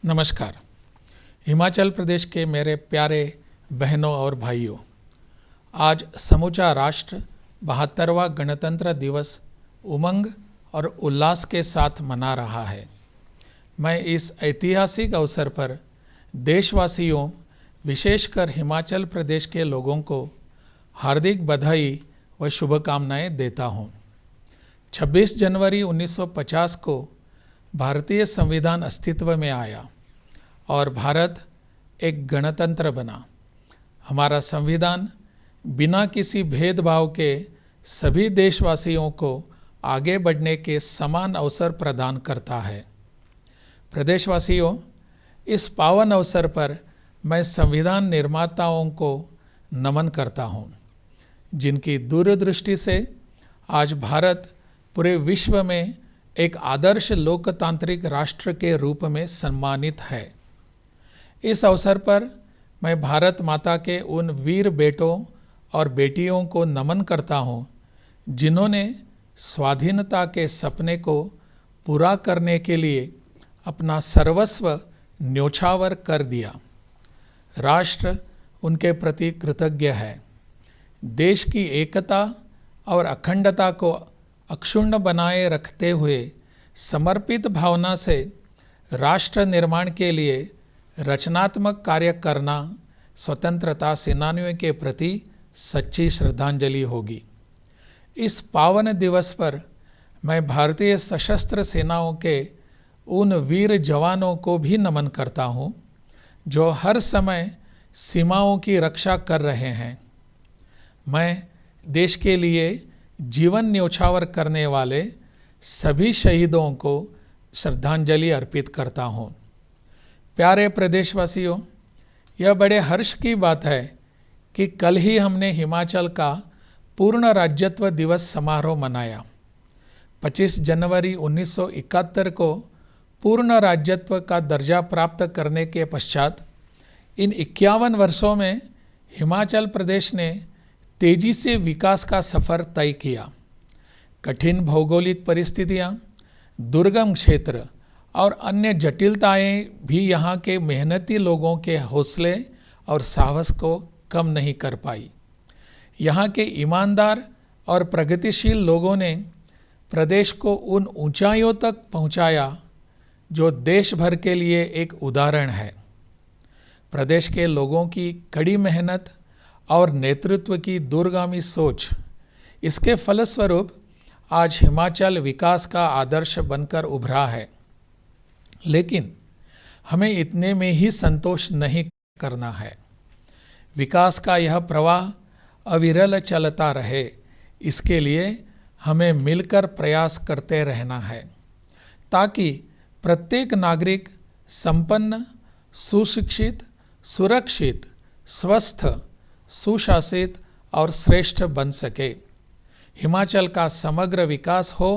नमस्कार। हिमाचल प्रदेश के मेरे प्यारे बहनों और भाइयों, आज समूचा राष्ट्र 72वां गणतंत्र दिवस उमंग और उल्लास के साथ मना रहा है। मैं इस ऐतिहासिक अवसर पर देशवासियों, विशेषकर हिमाचल प्रदेश के लोगों को हार्दिक बधाई व शुभकामनाएं देता हूं। 26 जनवरी 1950 को भारतीय संविधान अस्तित्व में आया और भारत एक गणतंत्र बना। हमारा संविधान बिना किसी भेदभाव के सभी देशवासियों को आगे बढ़ने के समान अवसर प्रदान करता है। प्रदेशवासियों, इस पावन अवसर पर मैं संविधान निर्माताओं को नमन करता हूँ, जिनकी दूरदृष्टि से आज भारत पूरे विश्व में एक आदर्श लोकतांत्रिक राष्ट्र के रूप में सम्मानित है। इस अवसर पर मैं भारत माता के उन वीर बेटों और बेटियों को नमन करता हूँ, जिन्होंने स्वाधीनता के सपने को पूरा करने के लिए अपना सर्वस्व न्योछावर कर दिया। राष्ट्र उनके प्रति कृतज्ञ है। देश की एकता और अखंडता को अक्षुण्ण बनाए रखते हुए समर्पित भावना से राष्ट्र निर्माण के लिए रचनात्मक कार्य करना स्वतंत्रता सेनानियों के प्रति सच्ची श्रद्धांजलि होगी। इस पावन दिवस पर मैं भारतीय सशस्त्र सेनाओं के उन वीर जवानों को भी नमन करता हूँ, जो हर समय सीमाओं की रक्षा कर रहे हैं। मैं देश के लिए जीवन न्योछावर करने वाले सभी शहीदों को श्रद्धांजलि अर्पित करता हूँ। प्यारे प्रदेशवासियों, यह बड़े हर्ष की बात है कि कल ही हमने हिमाचल का पूर्ण राज्यत्व दिवस समारोह मनाया। 25 जनवरी 1971 को पूर्ण राज्यत्व का दर्जा प्राप्त करने के पश्चात इन 51 वर्षों में हिमाचल प्रदेश ने तेजी से विकास का सफर तय किया। कठिन भौगोलिक परिस्थितियां, दुर्गम क्षेत्र और अन्य जटिलताएं भी यहाँ के मेहनती लोगों के हौसले और साहस को कम नहीं कर पाई। यहाँ के ईमानदार और प्रगतिशील लोगों ने प्रदेश को उन ऊंचाइयों तक पहुँचाया जो देश भर के लिए एक उदाहरण है। प्रदेश के लोगों की कड़ी मेहनत और नेतृत्व की दूरगामी सोच, इसके फलस्वरूप आज हिमाचल विकास का आदर्श बनकर उभरा है। लेकिन हमें इतने में ही संतोष नहीं करना है। विकास का यह प्रवाह अविरल चलता रहे, इसके लिए हमें मिलकर प्रयास करते रहना है, ताकि प्रत्येक नागरिक संपन्न, सुशिक्षित, सुरक्षित, स्वस्थ, सुशासित और श्रेष्ठ बन सके। हिमाचल का समग्र विकास हो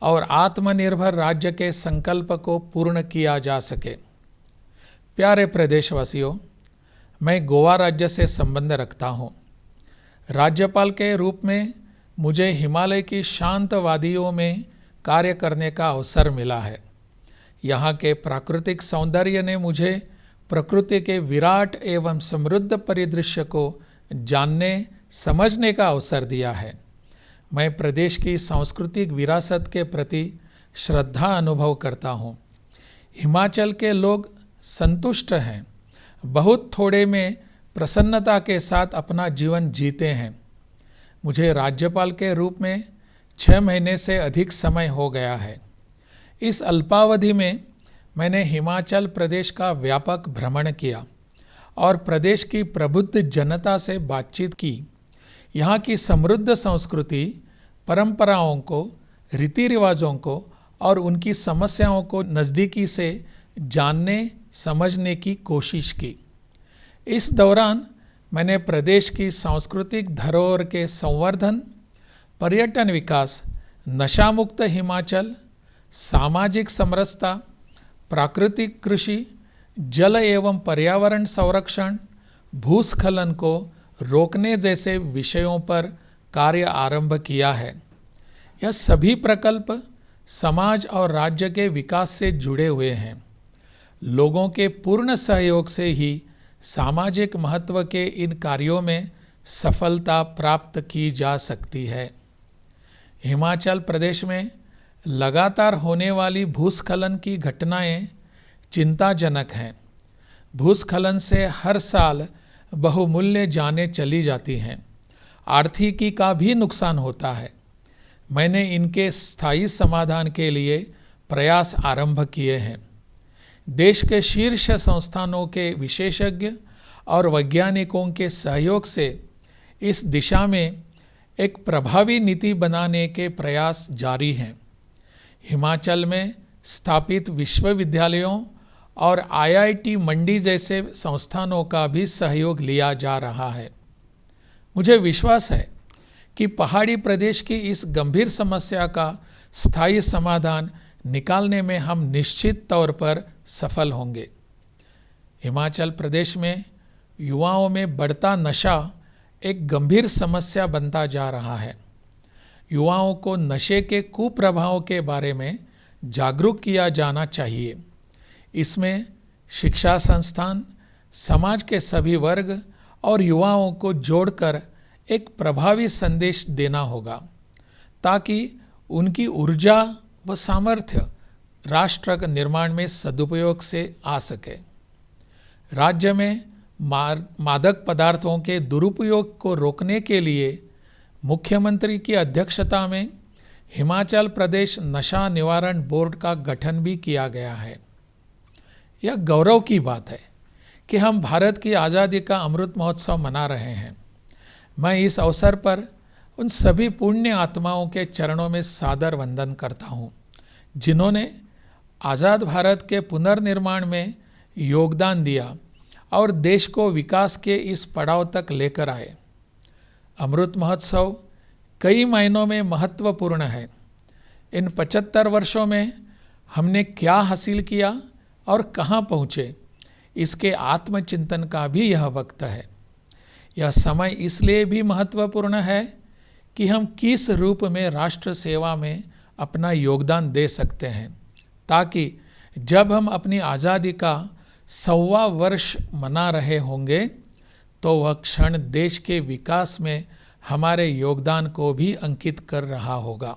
और आत्मनिर्भर राज्य के संकल्प को पूर्ण किया जा सके। प्यारे प्रदेशवासियों, मैं गोवा राज्य से संबंध रखता हूँ। राज्यपाल के रूप में मुझे हिमालय की शांत वादियों में कार्य करने का अवसर मिला है। यहाँ के प्राकृतिक सौंदर्य ने मुझे प्रकृति के विराट एवं समृद्ध परिदृश्य को जानने, समझने का अवसर दिया है। मैं प्रदेश की सांस्कृतिक विरासत के प्रति श्रद्धा अनुभव करता हूँ। हिमाचल के लोग संतुष्ट हैं, बहुत थोड़े में प्रसन्नता के साथ अपना जीवन जीते हैं। मुझे राज्यपाल के रूप में 6 महीने से अधिक समय हो गया है। इस अल्पावधि में मैंने हिमाचल प्रदेश का व्यापक भ्रमण किया और प्रदेश की प्रबुद्ध जनता से बातचीत की। यहाँ की समृद्ध संस्कृति, परंपराओं को, रीति रिवाजों को और उनकी समस्याओं को नज़दीकी से जानने, समझने की कोशिश की। इस दौरान मैंने प्रदेश की सांस्कृतिक धरोहर के संवर्धन, पर्यटन विकास, नशामुक्त हिमाचल, सामाजिक समरसता, प्राकृतिक कृषि, जल एवं पर्यावरण संरक्षण, भूस्खलन को रोकने जैसे विषयों पर कार्य आरंभ किया है। यह सभी प्रकल्प समाज और राज्य के विकास से जुड़े हुए हैं। लोगों के पूर्ण सहयोग से ही सामाजिक महत्व के इन कार्यों में सफलता प्राप्त की जा सकती है। हिमाचल प्रदेश में लगातार होने वाली भूस्खलन की घटनाएं चिंताजनक हैं। भूस्खलन से हर साल बहुमूल्य जानें चली जाती हैं। आर्थिकी का भी नुकसान होता है। मैंने इनके स्थायी समाधान के लिए प्रयास आरंभ किए हैं। देश के शीर्ष संस्थानों के विशेषज्ञ और वैज्ञानिकों के सहयोग से इस दिशा में एक प्रभावी नीति बनाने के प्रयास जारी हैं। हिमाचल में स्थापित विश्वविद्यालयों और IIT मंडी जैसे संस्थानों का भी सहयोग लिया जा रहा है। मुझे विश्वास है कि पहाड़ी प्रदेश की इस गंभीर समस्या का स्थायी समाधान निकालने में हम निश्चित तौर पर सफल होंगे। हिमाचल प्रदेश में युवाओं में बढ़ता नशा एक गंभीर समस्या बनता जा रहा है। युवाओं को नशे के कुप्रभावों के बारे में जागरूक किया जाना चाहिए। इसमें शिक्षा संस्थान, समाज के सभी वर्ग और युवाओं को जोड़कर एक प्रभावी संदेश देना होगा ताकि उनकी ऊर्जा व सामर्थ्य राष्ट्र के निर्माण में सदुपयोग से आ सके। राज्य में मादक पदार्थों के दुरुपयोग को रोकने के लिए मुख्यमंत्री की अध्यक्षता में हिमाचल प्रदेश नशा निवारण बोर्ड का गठन भी किया गया है। यह गौरव की बात है कि हम भारत की आज़ादी का अमृत महोत्सव मना रहे हैं। मैं इस अवसर पर उन सभी पुण्य आत्माओं के चरणों में सादर वंदन करता हूँ जिन्होंने आज़ाद भारत के पुनर्निर्माण में योगदान दिया और देश को विकास के इस पड़ाव तक लेकर आए। अमृत महोत्सव कई मायनों में महत्वपूर्ण है। इन 75 वर्षों में हमने क्या हासिल किया और कहाँ पहुँचे, इसके आत्मचिंतन का भी यह वक्त है। यह समय इसलिए भी महत्वपूर्ण है कि हम किस रूप में राष्ट्र सेवा में अपना योगदान दे सकते हैं, ताकि जब हम अपनी आज़ादी का 100वां वर्ष मना रहे होंगे तो वह क्षण देश के विकास में हमारे योगदान को भी अंकित कर रहा होगा।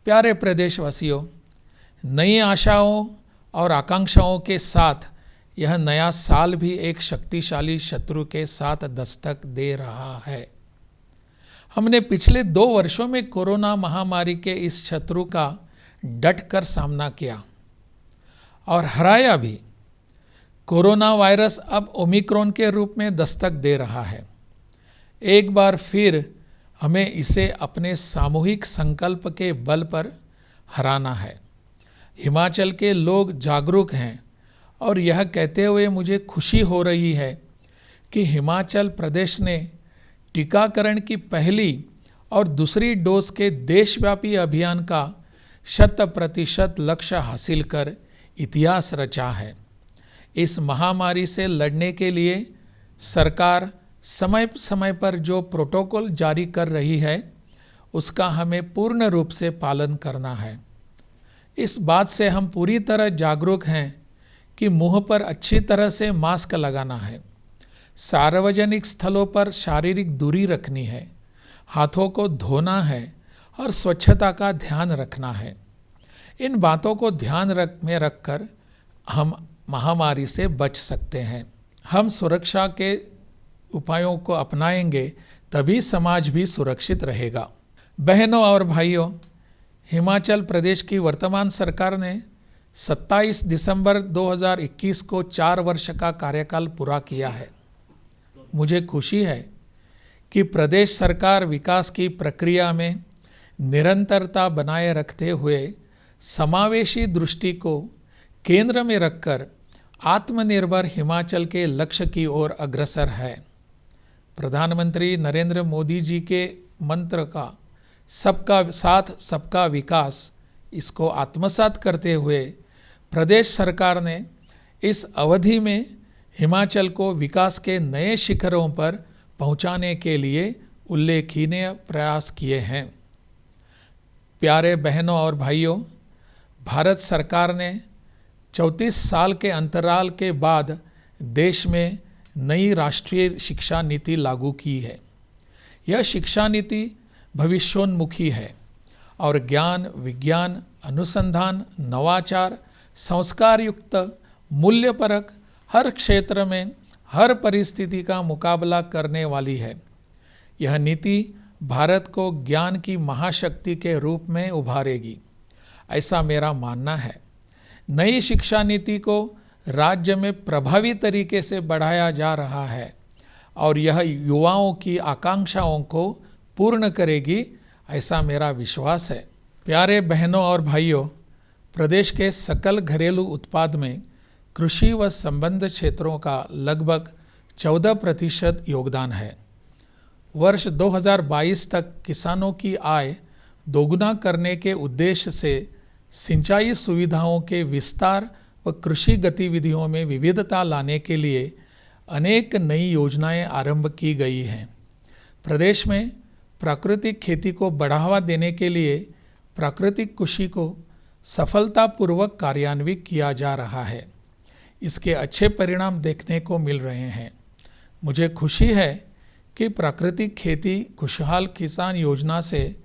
प्यारे प्रदेशवासियों, नई आशाओं और आकांक्षाओं के साथ यह नया साल भी एक शक्तिशाली शत्रु के साथ दस्तक दे रहा है। हमने पिछले 2 वर्षों में कोरोना महामारी के इस शत्रु का डटकर सामना किया और हराया भी। कोरोना वायरस अब ओमिक्रॉन के रूप में दस्तक दे रहा है। एक बार फिर हमें इसे अपने सामूहिक संकल्प के बल पर हराना है। हिमाचल के लोग जागरूक हैं और यह कहते हुए मुझे खुशी हो रही है कि हिमाचल प्रदेश ने टीकाकरण की पहली और दूसरी डोज के देशव्यापी अभियान का 100% लक्ष्य हासिल कर इतिहास रचा है। इस महामारी से लड़ने के लिए सरकार समय समय पर जो प्रोटोकॉल जारी कर रही है उसका हमें पूर्ण रूप से पालन करना है। इस बात से हम पूरी तरह जागरूक हैं कि मुंह पर अच्छी तरह से मास्क लगाना है, सार्वजनिक स्थलों पर शारीरिक दूरी रखनी है, हाथों को धोना है और स्वच्छता का ध्यान रखना है। इन बातों को ध्यान में रखकर हम महामारी से बच सकते हैं। हम सुरक्षा के उपायों को अपनाएंगे तभी समाज भी सुरक्षित रहेगा। बहनों और भाइयों, हिमाचल प्रदेश की वर्तमान सरकार ने 27 दिसंबर 2021 को 4 वर्ष का कार्यकाल पूरा किया है। मुझे खुशी है कि प्रदेश सरकार विकास की प्रक्रिया में निरंतरता बनाए रखते हुए समावेशी दृष्टि को केंद्र में रखकर आत्मनिर्भर हिमाचल के लक्ष्य की ओर अग्रसर है। प्रधानमंत्री नरेंद्र मोदी जी के मंत्र का सबका साथ सबका विकास, इसको आत्मसात करते हुए प्रदेश सरकार ने इस अवधि में हिमाचल को विकास के नए शिखरों पर पहुंचाने के लिए उल्लेखनीय प्रयास किए हैं। प्यारे बहनों और भाइयों, भारत सरकार ने 34 साल के अंतराल के बाद देश में नई राष्ट्रीय शिक्षा नीति लागू की है। यह शिक्षा नीति भविष्योन्मुखी है और ज्ञान, विज्ञान, अनुसंधान, नवाचार, संस्कार युक्त, मूल्यपरक हर क्षेत्र में हर परिस्थिति का मुकाबला करने वाली है। यह नीति भारत को ज्ञान की महाशक्ति के रूप में उभारेगी, ऐसा मेरा मानना है। नई शिक्षा नीति को राज्य में प्रभावी तरीके से बढ़ाया जा रहा है और यह युवाओं की आकांक्षाओं को पूर्ण करेगी, ऐसा मेरा विश्वास है। प्यारे बहनों और भाइयों, प्रदेश के सकल घरेलू उत्पाद में कृषि व संबद्ध क्षेत्रों का लगभग 14% योगदान है। वर्ष 2022 तक किसानों की आय दोगुना करने के उद्देश्य से सिंचाई सुविधाओं के विस्तार व कृषि गतिविधियों में विविधता लाने के लिए अनेक नई योजनाएं आरंभ की गई हैं। प्रदेश में प्राकृतिक खेती को बढ़ावा देने के लिए प्राकृतिक कृषि को सफलतापूर्वक कार्यान्वित किया जा रहा है। इसके अच्छे परिणाम देखने को मिल रहे हैं। मुझे खुशी है कि प्राकृतिक खेती खुशहाल किसान योजना से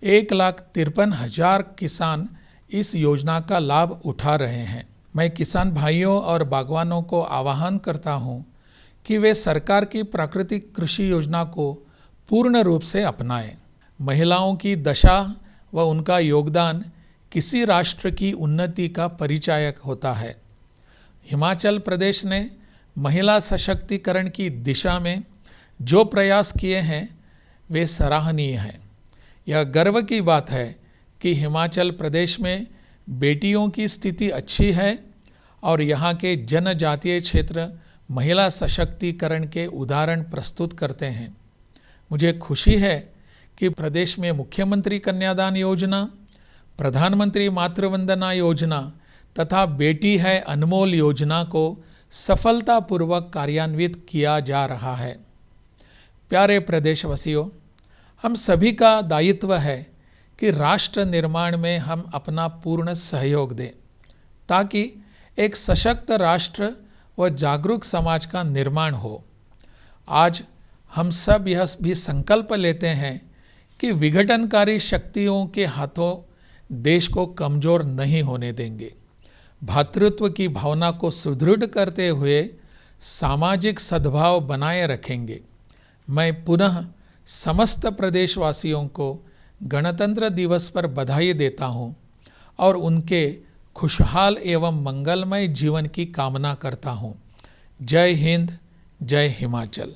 1,53,000 किसान इस योजना का लाभ उठा रहे हैं। मैं किसान भाइयों और बागवानों को आह्वान करता हूं कि वे सरकार की प्राकृतिक कृषि योजना को पूर्ण रूप से अपनाएं। महिलाओं की दशा व उनका योगदान किसी राष्ट्र की उन्नति का परिचायक होता है। हिमाचल प्रदेश ने महिला सशक्तिकरण की दिशा में जो प्रयास किए हैं वे सराहनीय हैं। यह गर्व की बात है कि हिमाचल प्रदेश में बेटियों की स्थिति अच्छी है और यहाँ के जनजातीय क्षेत्र महिला सशक्तिकरण के उदाहरण प्रस्तुत करते हैं। मुझे खुशी है कि प्रदेश में मुख्यमंत्री कन्यादान योजना, प्रधानमंत्री मातृवंदना योजना तथा बेटी है अनमोल योजना को सफलतापूर्वक कार्यान्वित किया जा रहा है। प्यारे प्रदेशवासियों, हम सभी का दायित्व है कि राष्ट्र निर्माण में हम अपना पूर्ण सहयोग दें ताकि एक सशक्त राष्ट्र व जागरूक समाज का निर्माण हो। आज हम सब यह भी संकल्प लेते हैं कि विघटनकारी शक्तियों के हाथों देश को कमजोर नहीं होने देंगे। भ्रातृत्व की भावना को सुदृढ़ करते हुए सामाजिक सद्भाव बनाए रखेंगे। मैं पुनः समस्त प्रदेशवासियों को गणतंत्र दिवस पर बधाई देता हूं और उनके खुशहाल एवं मंगलमय जीवन की कामना करता हूं। जय हिंद, जय हिमाचल।